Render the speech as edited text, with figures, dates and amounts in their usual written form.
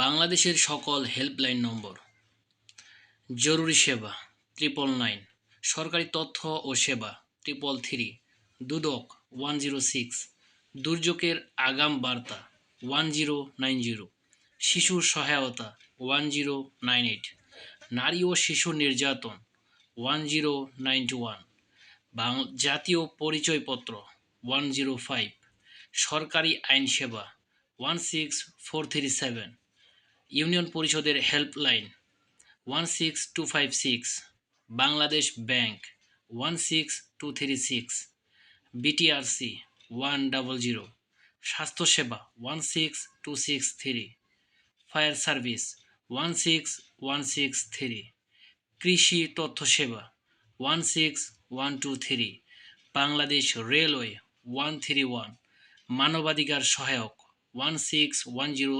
বাংলাদেশের সকল helpline number: জরুরি সেবা 999, সরকারি তথ্য ও সেবা 333, দুদক 106, দুর্যোগের আগাম বার্তা 1090, শিশুর সহায়তা 1098, নারী ও শিশু নির্যাতন 1091, জাতীয় পরিচয়পত্র 105, সরকারি আইন সেবা 16437, ইউনিয়ন পরিষদের হেল্পলাইন 16256, বাংলাদেশ ব্যাংক 16236, বিটিআরসি 100, স্বাস্থ্যসেবা 16263, ফায়ার সার্ভিস 16163, কৃষি তথ্য সেবা 16123, বাংলাদেশ রেলওয়ে 131, মানবাধিকার সহায়ক 1610